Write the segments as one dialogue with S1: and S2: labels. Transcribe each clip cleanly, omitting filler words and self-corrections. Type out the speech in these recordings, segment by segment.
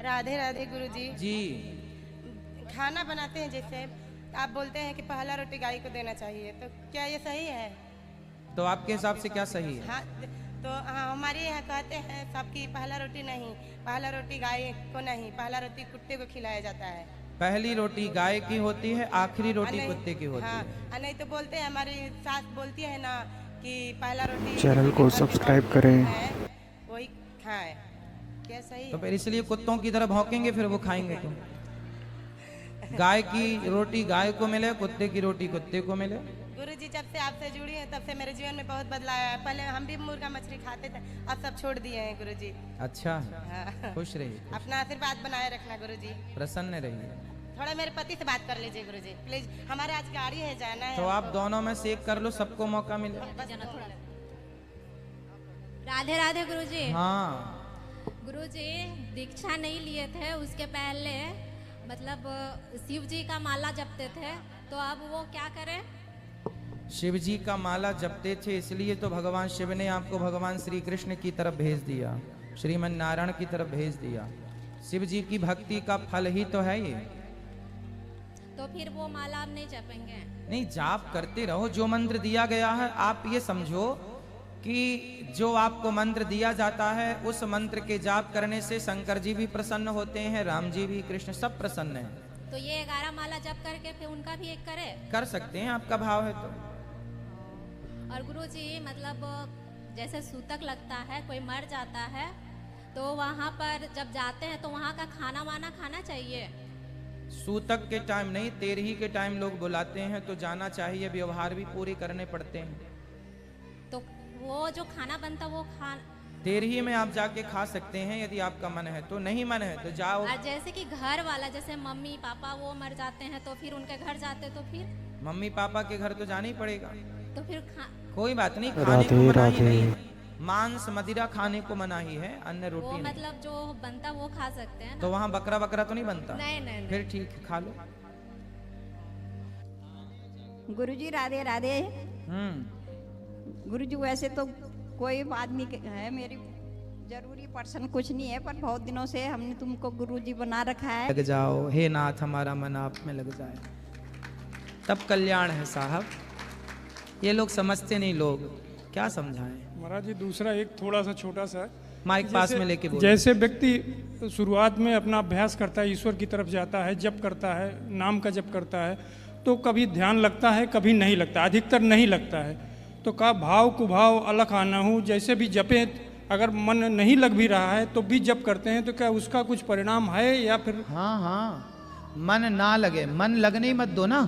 S1: राधे राधे गुरुजी।
S2: जी।
S1: खाना बनाते हैं जैसे आप बोलते हैं कि पहला रोटी गाय को देना चाहिए, तो क्या ये सही है?
S2: तो आपके हिसाब से क्या सही है?
S1: हाँ, तो हमारे यहाँ कहते हैं सबकी पहला रोटी नहीं, पहला रोटी गाय को नहीं, पहला रोटी कुत्ते को खिलाया जाता है।
S2: पहली रोटी गाय की होती है, आखिरी रोटी
S1: नहीं,
S2: कुत्ते की होती
S1: हाँ,
S2: है।
S1: नहीं तो बोलते हैं, हमारी सास बोलती है ना कि पहला रोटी
S3: चैनल को सब्सक्राइब करें,
S1: वही खाएं। क्या सही
S2: तो
S1: है?
S2: फिर इसलिए कुत्तों की तरह भौंकेंगे, फिर वो खाएंगे तो। गाय की रोटी गाय को मिले, कुत्ते की रोटी कुत्ते को मिले।
S1: गुरुजी, जब से आपसे जुड़ी हैं तब से मेरे जीवन में बहुत बदलाव आया है। पहले हम भी मुर्गा मछली खाते थे, अब सब छोड़ दिए हैं गुरुजी।
S2: अच्छा,
S1: हाँ।
S2: खुश रहिए,
S1: अपना आशीर्वाद बनाए रखना गुरुजी।
S2: प्रसन्न रहिए।
S1: थोड़ा मेरे पति से बात कर लीजिए गुरुजी प्लीज, हमारे आज गाड़ी है, जाना है
S2: तो आप
S1: हमको।
S2: दोनों में से एक कर लो, सबको मौका मिले।
S4: राधे राधे गुरुजी।
S2: हाँ,
S4: गुरुजी दीक्षा नहीं लिए थे, उसके पहले मतलब शिव जी का माला जपते थे, तो अब वो क्या करें?
S2: शिव जी का माला जपते थे, इसलिए तो भगवान शिव ने आपको भगवान श्री कृष्ण की तरफ भेज दिया, श्रीमन नारायण की तरफ भेज दिया। शिव जी की भक्ति का फल ही तो है ये।
S4: तो फिर वो माला आप नहीं जपेंगे?
S2: नहीं, जाप करते रहो। जो मंत्र दिया गया है, आप ये समझो कि जो आपको मंत्र दिया जाता है, उस मंत्र के जाप करने से शंकर जी भी प्रसन्न होते हैं, राम जी भी, कृष्ण सब प्रसन्न हैं।
S4: तो ये 11 माला जप करके फिर उनका भी एक करे?
S2: कर सकते हैं, आपका भाव है तो।
S4: और गुरुजी मतलब जैसे सूतक लगता है, कोई मर जाता है, तो वहाँ पर जब जाते हैं तो वहाँ का खाना वाना खाना चाहिए?
S2: सूतक के टाइम नहीं, तेरही के टाइम लोग बुलाते हैं तो जाना चाहिए, व्यवहार भी पूरे करने पड़ते हैं।
S4: तो वो जो खाना बनता वो
S2: तेरही में आप जाके खा सकते हैं यदि आपका मन है तो, नहीं मन है तो जाओ।
S4: और जैसे कि घर वाला, जैसे मम्मी पापा वो मर जाते हैं तो फिर उनके घर जाते, तो फिर
S2: मम्मी पापा के घर तो जाना ही पड़ेगा।
S4: तो फिर
S2: कोई बात नहीं, खाने
S3: राधे
S2: को मनाही
S3: राधे।
S2: नहीं, मांस मदिरा खाने को मनाही है, अन्य
S4: वो
S2: रोटी नहीं।
S4: मतलब जो बनता वो खा सकते हैं ना?
S2: तो वहाँ बकरा बकरा तो नहीं बनता?
S4: नहीं नहीं,
S2: फिर ठीक है, खा लो।
S5: गुरुजी राधे राधे।
S2: हम्म।
S5: गुरुजी वैसे तो कोई आदमी है मेरी जरूरी पर्सन कुछ नहीं है, पर बहुत दिनों से हमने तुमको गुरुजी बना रखा है।
S2: लग जाओ हे नाथ, हमारा मन आप में लग जाए, तब कल्याण है साहब। ये लोग समझते नहीं, लोग क्या समझाएं।
S6: महाराज जी दूसरा एक थोड़ा सा छोटा सा,
S2: माइक पास में लेके बोलो।
S6: जैसे व्यक्ति शुरुआत में अपना अभ्यास करता है, ईश्वर की तरफ जाता है, जप करता है, नाम का जप करता है, तो कभी ध्यान लगता है, कभी नहीं लगता, अधिकतर नहीं लगता है। तो का भाव कुभाव अलग आना हो, जैसे भी जपे, अगर मन नहीं लग भी रहा है तो भी जप करते हैं, तो क्या उसका कुछ परिणाम है या फिर?
S2: हाँ हाँ, मन ना लगे, मन लगने ही मत दो ना।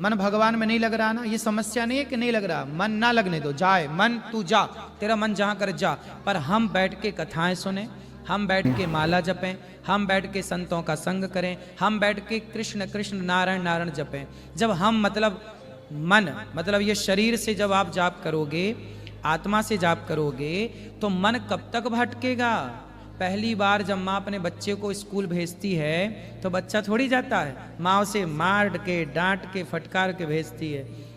S2: मन भगवान में नहीं लग रहा ना, ये समस्या नहीं है कि नहीं लग रहा, मन ना लगने दो, जाए मन, तू जा, तेरा मन जहाँ कर जा। पर हम बैठ के कथाएं सुने, हम बैठ के माला जपें, हम बैठ के संतों का संग करें, हम बैठ के कृष्ण कृष्ण नारायण नारायण जपें। जब हम मतलब ये शरीर से जब आप जाप करोगे, आत्मा से जाप करोगे, तो मन कब तक भटकेगा? पहली बार जब माँ अपने बच्चे को स्कूल भेजती है तो बच्चा थोड़ी जाता है, माँ उसे मार के डांट के फटकार के भेजती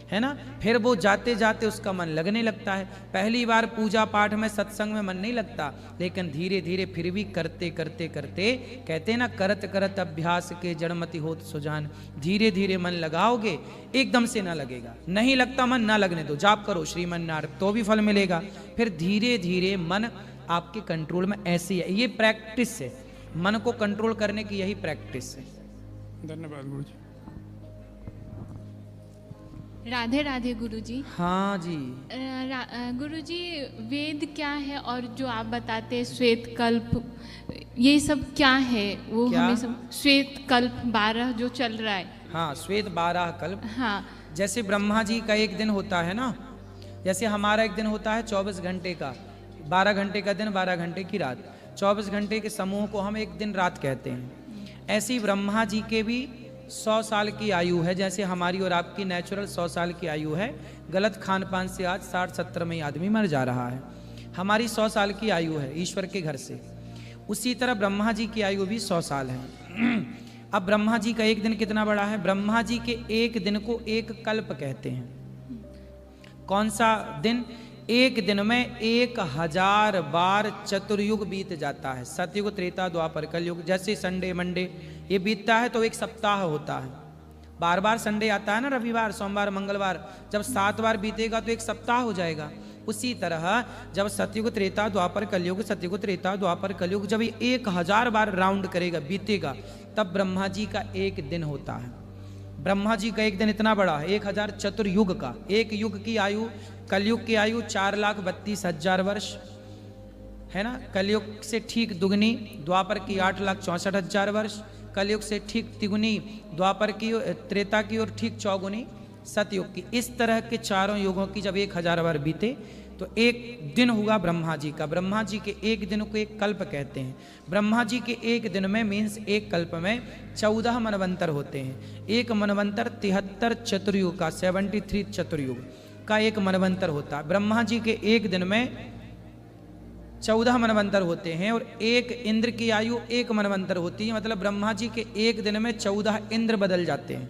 S2: है ना। फिर वो जाते जाते उसका मन लगने लगता है। पहली बार पूजा पाठ में सत्संग में मन नहीं लगता, लेकिन धीरे धीरे फिर भी करते करते करते, कहते हैं ना, करत करत अभ्यास के जड़मति होत सुजान। धीरे धीरे मन लगाओगे, एकदम से ना लगेगा। नहीं लगता मन, ना लगने दो, जाप करो श्रीमन नारायण, तो भी फल मिलेगा। फिर धीरे धीरे मन आपके कंट्रोल में ऐसी है। ये प्रैक्टिस है, मन को कंट्रोल करने की यही प्रैक्टिस है।
S6: धन्यवाद गुरुजी।
S7: राधे राधे गुरुजी।
S2: हाँ जी।
S7: गुरुजी वेद क्या है, और जो आप बताते हैं श्वेत कल्प, ये सब क्या है? वो
S2: क्या?
S7: हमें सब श्वेत कल्प 12 जो चल रहा है।
S2: हाँ, श्वेत 12 कल्प।
S7: हाँ,
S2: जैसे ब्रह्मा जी का एक दिन होता है ना, जैसे हमारा एक दिन होता है 24 घंटे का, 12 घंटे का दिन, 12 घंटे की रात, 24 घंटे के समूह को हम एक दिन रात कहते हैं। ऐसे ही ब्रह्मा जी के भी 100 साल की आयु है, जैसे हमारी और आपकी नेचुरल 100 साल की आयु है। गलत खान पान से आज 60-70 में आदमी मर जा रहा है। हमारी 100 साल की आयु है ईश्वर के घर से। उसी तरह ब्रह्मा जी की आयु भी 100 साल है। अब ब्रह्मा जी का एक दिन कितना बड़ा है? ब्रह्मा जी के एक दिन को एक कल्प कहते हैं। कौन सा दिन? एक दिन में 1000 बार चतुर्युग बीत जाता है। सतयुग, त्रेता, द्वापर, कलयुग। जैसे संडे मंडे ये बीतता है तो एक सप्ताह होता है। बार बार संडे आता है ना, रविवार, सोमवार, मंगलवार, जब 7 बार बीतेगा तो एक सप्ताह हो जाएगा। उसी तरह जब सतयुग, त्रेता, द्वापर, कलयुग, सतयुग, त्रेता, द्वापर, कलयुग जब ये 1000 बार राउंड करेगा, बीतेगा, तब ब्रह्मा जी का एक दिन होता है। ब्रह्मा जी का एक दिन इतना बड़ा है, 1000 चतुर्युग का। एक युग की आयु, कलयुग की आयु 4,32,000 वर्ष है ना। कलयुग से ठीक दुगनी द्वापर की 8,64,000 वर्ष, कलयुग से ठीक तिगुनी द्वापर की, त्रेता की और ठीक चौगुनी सतयुग की। इस तरह के चारों युगों की जब 1000 बार बीते तो एक दिन हुआ ब्रह्मा जी का। ब्रह्मा जी के एक दिन को एक कल्प कहते हैं। ब्रह्मा जी के एक दिन में मीन्स एक कल्प में 14 मनवंतर होते हैं। एक मनवंतर 73 चतुर्युग का, 73 चतुर्युग का एक मनवंतर होता है। ब्रह्मा जी के एक दिन में 14 मनवंतर होते हैं और एक इंद्र की आयु 1 मनवंतर होती है। मतलब ब्रह्मा जी के एक दिन में 14 इंद्र बदल जाते हैं।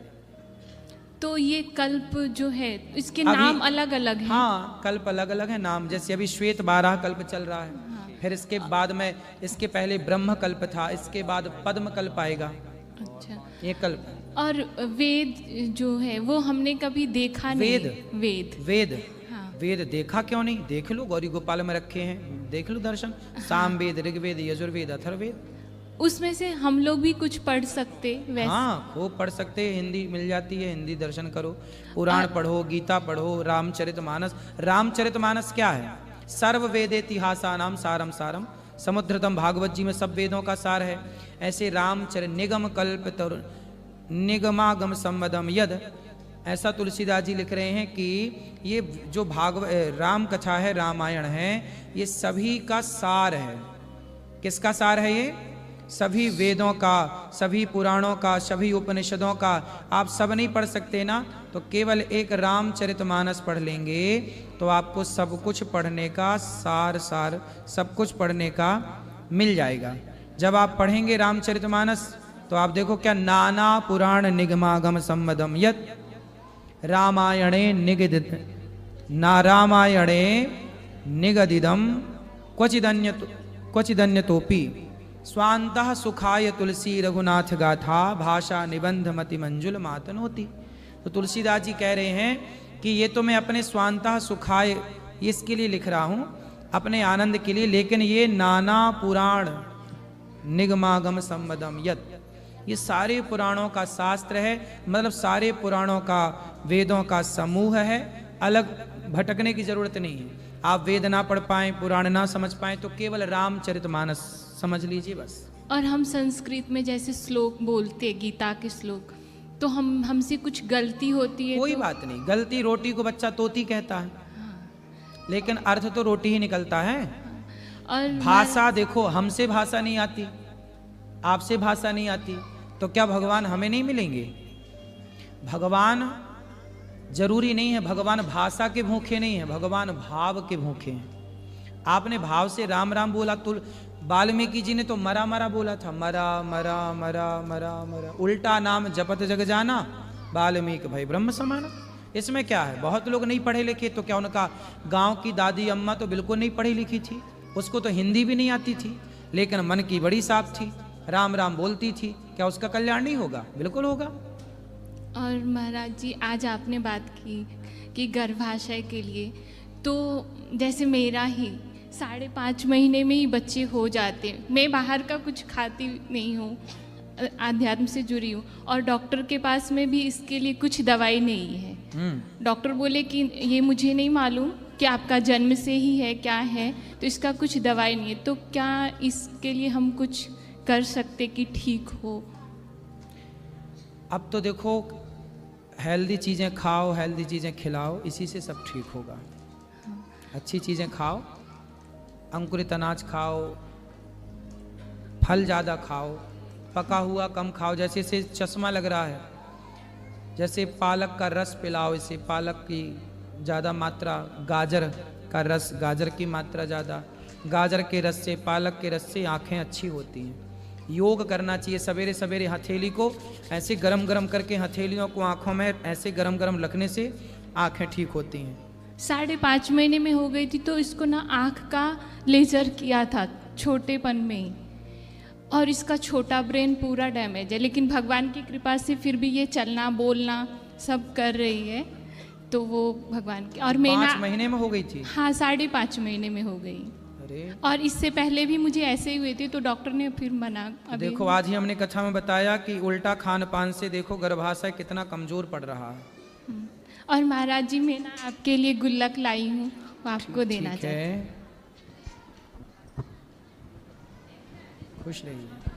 S7: तो ये कल्प जो है इसके नाम अलग अलग हैं।
S2: हाँ, कल्प अलग अलग है नाम। जैसे अभी श्वेत 12 कल्प चल रहा है। हाँ। फिर इसके बाद में, इसके पहले ब्रह्म कल्प था, इसके बाद पद्म कल्प आएगा।
S7: अच्छा,
S2: ये कल्प।
S7: और वेद जो है वो हमने कभी देखा नहीं। वेद हाँ।
S2: वेद देखा क्यों नहीं? देख लो, गौरी गोपाल में रखे हैं, देख लो दर्शन। साम वेद, ऋग्वेद, यजुर्वेद, अथर्ववेद।
S7: उसमें से हम लोग भी कुछ पढ़ सकते वैसे?
S2: हाँ, खूब पढ़ सकते हैं। हिंदी मिल जाती है, हिंदी दर्शन करो, पुराण पढ़ो, गीता पढ़ो, रामचरितमानस। रामचरितमानस क्या है? सर्व वेद इतिहासानाम सारम सारम समुद्रतम। भागवत जी में सब वेदों का सार है। ऐसे रामचरित निगम कल्प तर निगमागम संवदम यद, ऐसा तुलसीदास जी लिख रहे हैं कि ये जो राम कथा है, रामायण है, ये सभी का सार है। किसका सार है ये? सभी वेदों का, सभी पुराणों का, सभी उपनिषदों का। आप सब नहीं पढ़ सकते ना, तो केवल एक रामचरितमानस पढ़ लेंगे तो आपको सब कुछ पढ़ने का सार सब कुछ पढ़ने का मिल जाएगा। जब आप पढ़ेंगे रामचरितमानस तो आप देखो क्या, नाना पुराण निगमागम संवदम यत् रामायणे निगदित नारामायणे निगदिदम क्वचिदन्यतोपि स्वांतः सुखाय तुलसी रघुनाथ गाथा भाषा निबंध मति मंजुल मातन होती। तो तुलसीदास जी कह रहे हैं कि ये तो मैं अपने स्वांतः सुखाय इसके लिए लिख रहा हूँ, अपने आनंद के लिए, लेकिन ये नाना पुराण निगमागम संवदम यत्, ये सारे पुराणों का शास्त्र है। मतलब सारे पुराणों का, वेदों का समूह है। अलग भटकने की जरूरत नहीं है। आप वेद ना पढ़ पाएं, पुराण ना समझ पाएं तो केवल रामचरितमानस समझ लीजिए बस।
S7: और हम संस्कृत में जैसे श्लोक बोलते, गीता के श्लोक, तो हमसे कुछ गलती होती है?
S2: कोई बात नहीं, गलती। रोटी को बच्चा तोती कहता है। लेकिन अर्थ तो रोटी ही निकलता है।
S7: और
S2: भाषा देखो, हमसे भाषा नहीं आती, आपसे भाषा नहीं आती, तो क्या भगवान हमें नहीं मिलेंगे? भगवान जरूरी नहीं है, भगवान भाषा के भूखे नहीं है, भगवान भाव के भूखे हैं। आपने भाव से राम राम बोला तो वाल्मीकि जी ने तो मरा मरा बोला था, मरा मरा मरा मरा मरा। उल्टा नाम जपत जग जाना, वाल्मीकि भाई ब्रह्म समाना। इसमें क्या है? बहुत लोग नहीं पढ़े लिखे, तो क्या उनका गांव की दादी अम्मा तो बिल्कुल नहीं पढ़ी लिखी थी, उसको तो हिंदी भी नहीं आती थी, लेकिन मन की बड़ी साफ थी, राम राम बोलती थी। क्या उसका कल्याण नहीं होगा? बिल्कुल होगा।
S7: और महाराज जी, आज आपने बात की कि गर्भाशय के लिए, तो जैसे मेरा ही 5.5 महीने में ही बच्चे हो जाते हैं। मैं बाहर का कुछ खाती नहीं हूँ, आध्यात्म से जुड़ी हूँ, और डॉक्टर के पास में भी इसके लिए कुछ दवाई नहीं है। डॉक्टर बोले कि ये मुझे नहीं मालूम कि आपका जन्म से ही है क्या है, तो इसका कुछ दवाई नहीं है। तो क्या इसके लिए हम कुछ कर सकते कि ठीक हो?
S2: अब तो देखो, हेल्दी चीज़ें खाओ, हेल्दी चीज़ें खिलाओ, इसी से सब ठीक होगा। अच्छी चीज़ें खाओ, अंकुरित अनाज खाओ, फल ज़्यादा खाओ, पका हुआ कम खाओ। जैसे इसे चश्मा लग रहा है, जैसे पालक का रस पिलाओ इसे, पालक की ज़्यादा मात्रा, गाजर का रस, गाजर की मात्रा ज़्यादा, गाजर के रस से, पालक के रस से आँखें अच्छी होती हैं। योग करना चाहिए सवेरे सवेरे। हथेली को ऐसे गरम गरम करके, हथेलियों को आँखों में ऐसे गरम गरम रखने से आँखें ठीक होती हैं।
S7: 5.5 महीने में हो गई थी। तो इसको ना आँख का लेज़र किया था छोटेपन में ही, और इसका छोटा ब्रेन पूरा डैमेज है, लेकिन भगवान की कृपा से फिर भी ये चलना बोलना सब कर रही है। तो वो भगवान की। और मैं
S2: 5 महीने में हो गई थी?
S7: हाँ, 5.5 महीने में हो गई।
S2: अरे
S7: और इससे पहले भी मुझे ऐसे ही हुए थे, तो डॉक्टर ने फिर मना। अभी
S2: देखो आज ही हमने कथा में बताया कि उल्टा खान पान से देखो गर्भाशय कितना कमजोर पड़ रहा है।
S7: और महाराज जी, मैं ना आपके लिए गुल्लक लाई हूँ, वो आपको देना
S2: ठीक
S7: चाहती हूँ।
S2: है, खुश रहिए।